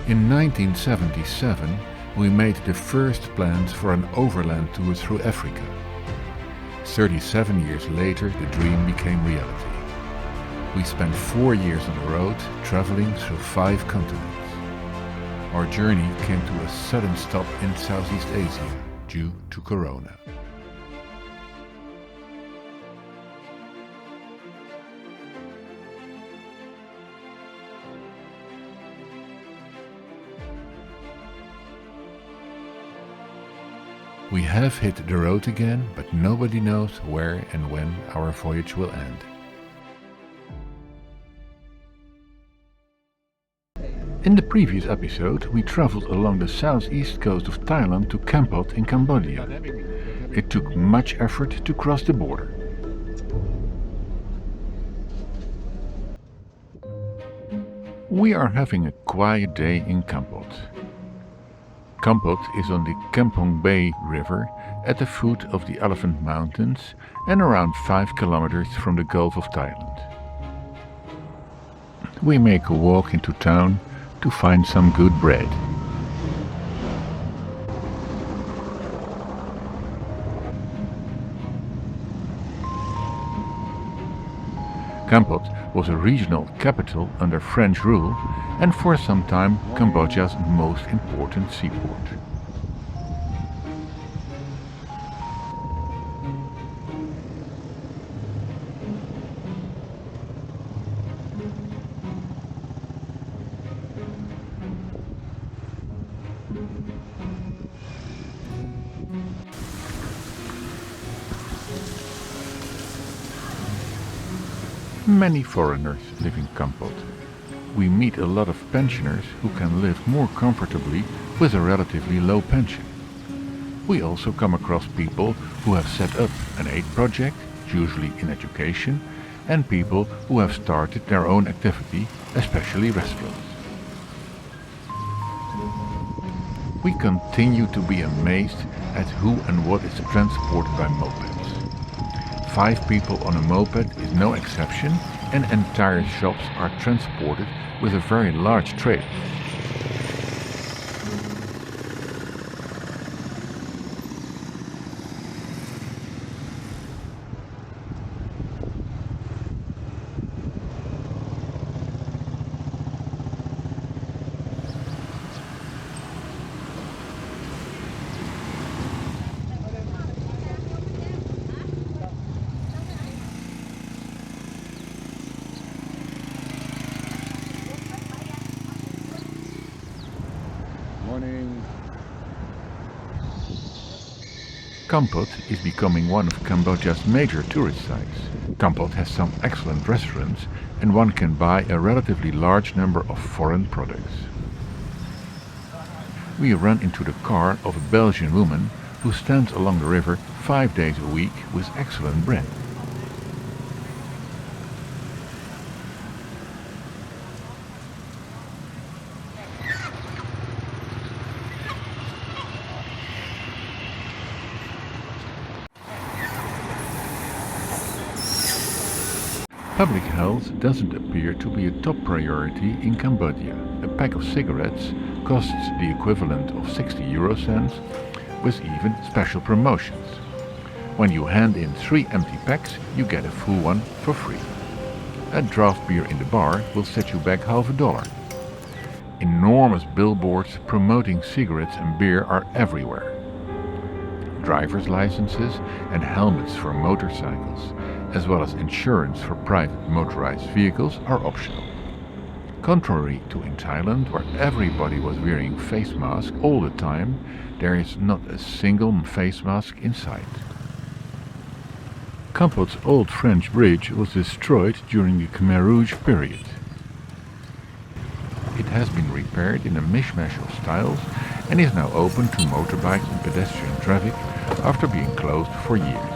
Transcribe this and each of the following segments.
In 1977, we made the first plans for an overland tour through Africa. 37 years later, the dream became reality. We spent 4 years on the road, traveling through 5 continents. Our journey came to a sudden stop in Southeast Asia due to Corona. We have hit the road again, but nobody knows where and when our voyage will end. In the previous episode, we traveled along the southeast coast of Thailand to Kampot in Cambodia. It took much effort to cross the border. We are having a quiet day in Kampot. Kampot is on the Kampong Bay River at the foot of the Elephant Mountains and around 5 kilometers from the Gulf of Thailand. We make a walk into town to find some good bread. Kampot was a regional capital under French rule and for some time Cambodia's most important seaport. Many foreigners live in Kampot. We meet a lot of pensioners who can live more comfortably with a relatively low pension. We also come across people who have set up an aid project, usually in education, and people who have started their own activity, especially restaurants. We continue to be amazed at who and what is transported by mopeds. 5 people on a moped is no exception, and entire shops are transported with a very large trailer. Kampot is becoming one of Cambodia's major tourist sites. Kampot has some excellent restaurants and one can buy a relatively large number of foreign products. We run into the car of a Belgian woman who stands along the river 5 days a week with excellent bread. Public health doesn't appear to be a top priority in Cambodia. A pack of cigarettes costs the equivalent of 60 euro cents, with even special promotions. When you hand in 3 empty packs, you get a full one for free. A draft beer in the bar will set you back $50. Enormous billboards promoting cigarettes and beer are everywhere. Driver's licenses and helmets for motorcycles, as well as insurance for private motorized vehicles, are optional. Contrary to in Thailand, where everybody was wearing face masks all the time, there is not a single face mask in sight. Kampot's old French bridge was destroyed during the Khmer Rouge period. It has been repaired in a mishmash of styles and is now open to motorbikes and pedestrian traffic after being closed for years.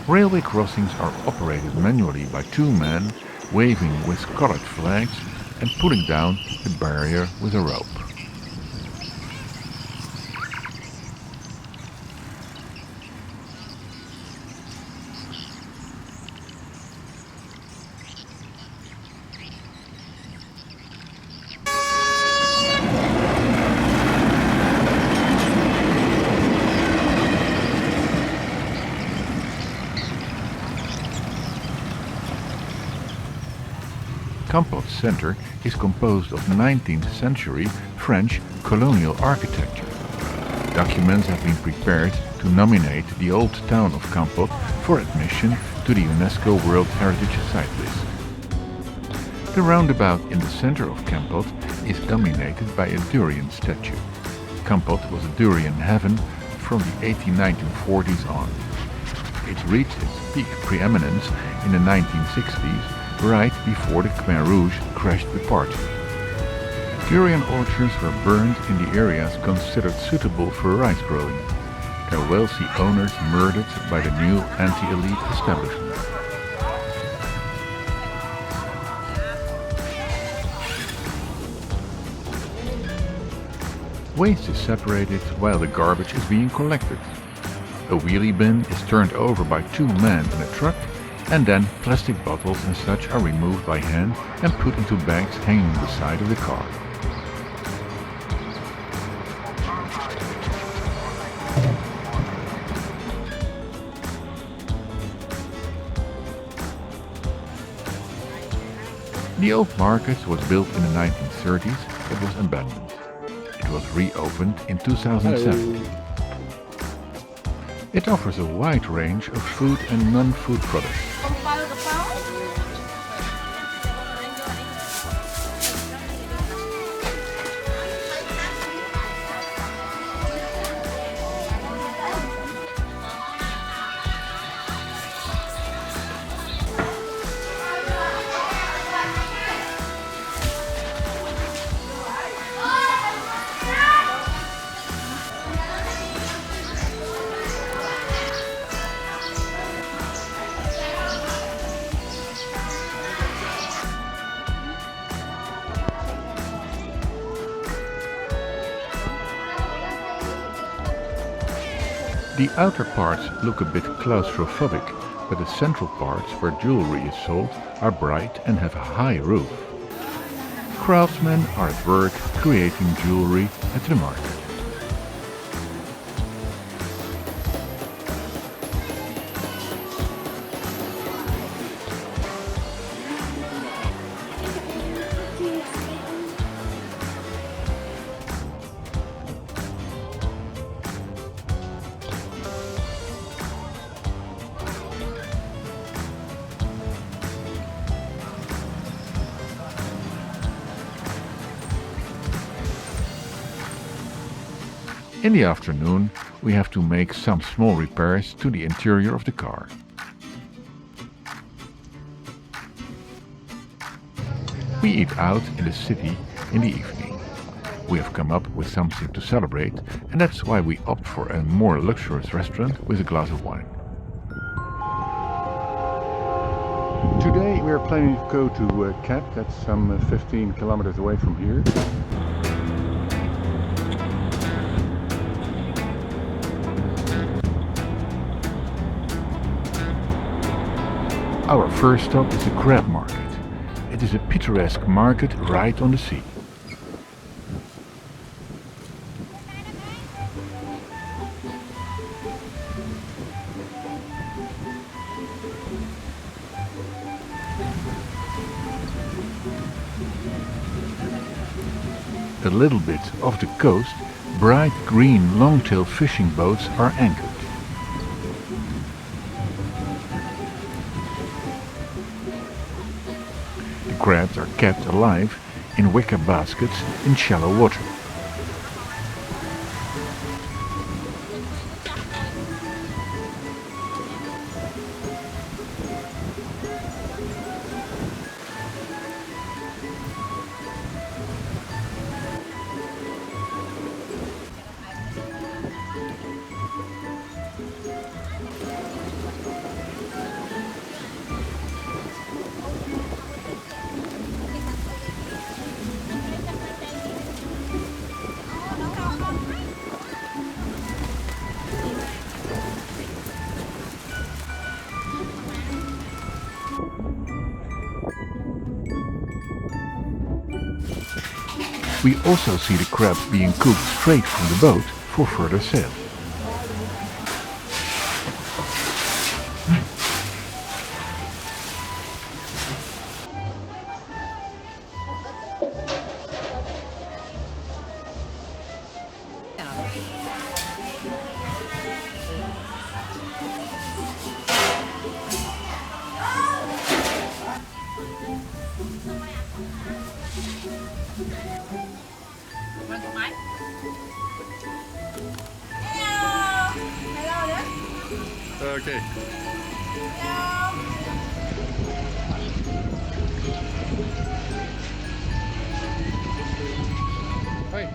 Railway crossings are operated manually by two men waving with colored flags and pulling down the barrier with a rope. Kampot Center is composed of 19th century French colonial architecture. Documents have been prepared to nominate the old town of Kampot for admission to the UNESCO World Heritage Site list. The roundabout in the center of Kampot is dominated by a durian statue. Kampot was a durian heaven from the 1940s on. It reached its peak preeminence in the 1960s, right before the Khmer Rouge crashed the party. Durian orchards were burned in the areas considered suitable for rice growing, their wealthy owners murdered by the new anti-elite establishment. Waste is separated while the garbage is being collected. A wheelie bin is turned over by two men in a truck, and then plastic bottles and such are removed by hand and put into bags hanging on the side of the car. The old market was built in the 1930s but was abandoned. It was reopened in 2007. It offers a wide range of food and non-food products. The outer parts look a bit claustrophobic, but the central parts where jewelry is sold are bright and have a high roof. Craftsmen are at work creating jewelry at the market. In the afternoon, we have to make some small repairs to the interior of the car. We eat out in the city in the evening. We have come up with something to celebrate, and that's why we opt for a more luxurious restaurant with a glass of wine. Today we are planning to go to Kep, that's some 15 kilometers away from here. Our first stop is the crab market. It is a picturesque market right on the sea. A little bit off the coast, bright green long-tail fishing boats are anchored. Crabs are kept alive in wicker baskets in shallow water. We also see the crabs being cooked straight from the boat for further sale. Okay. Hoi.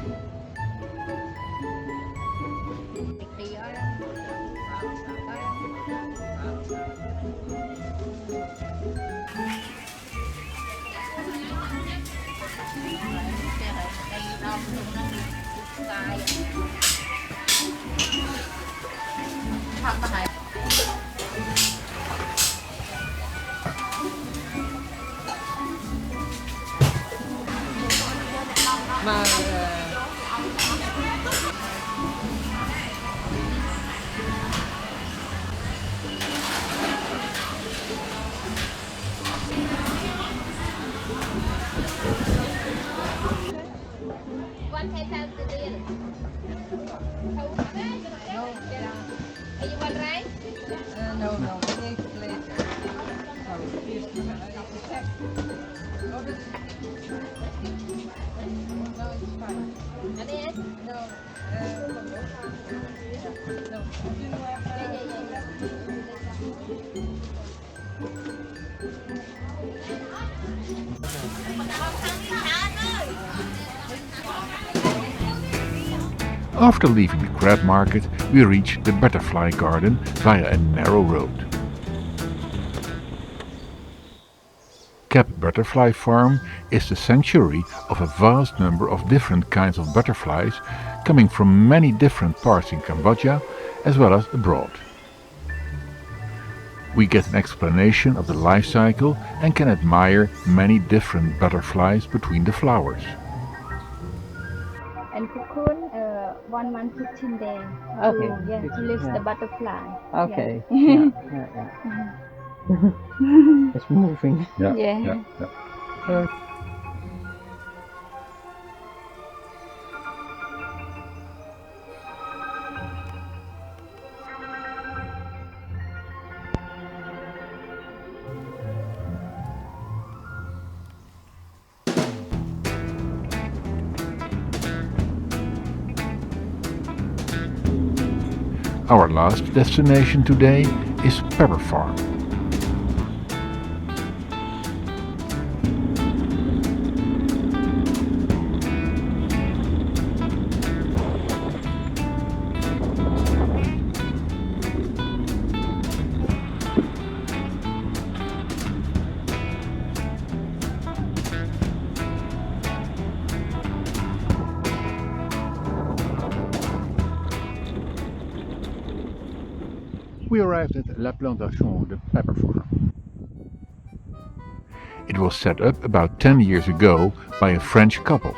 Maar One head has the deal. No, you want rice? No, take later. Sorry, please, check. Oh, this... No, it's fine. Any it? No, no. After leaving the crab market, we reach the butterfly garden via a narrow road. Kep Butterfly Farm is the sanctuary of a vast number of different kinds of butterflies coming from many different parts in Cambodia as well as abroad. We get an explanation of the life cycle and can admire many different butterflies between the flowers. And cocoon, 1 month 15 days. Okay. To live Yeah. the butterfly. Okay. Yeah. Yeah. It's moving. Yeah. Our last destination today is Pepper Farm. We arrived at La Plantation, the pepper farm. It was set up about 10 years ago by a French couple.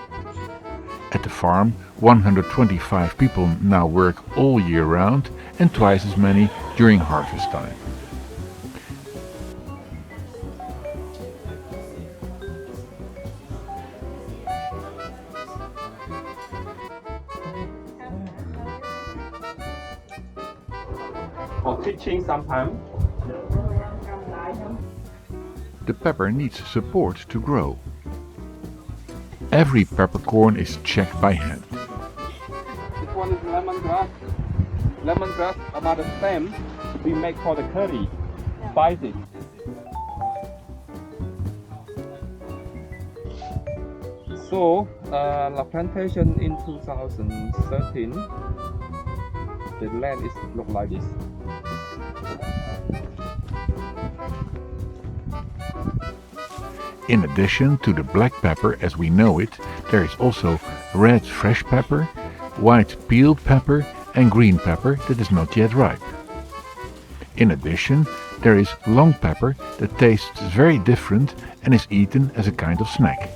At the farm, 125 people now work all year round and twice as many during harvest time. For teaching sometimes. The pepper needs support to grow. Every peppercorn is checked by hand. This one is lemongrass. Lemongrass about the same we make for the curry. Spicy. So, La Plantation in 2013, the land is look like this. In addition to the black pepper as we know it, there is also red fresh pepper, white peeled pepper and green pepper that is not yet ripe. In addition, there is long pepper that tastes very different and is eaten as a kind of snack.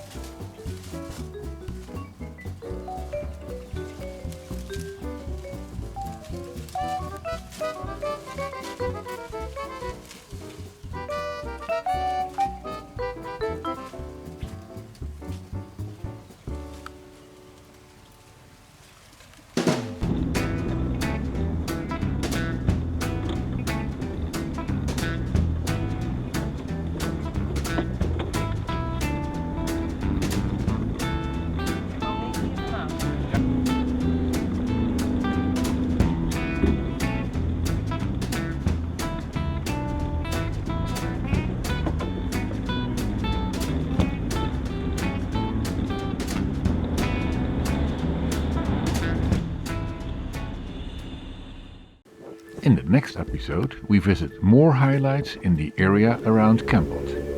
In the next episode we visit more highlights in the area around Kampot.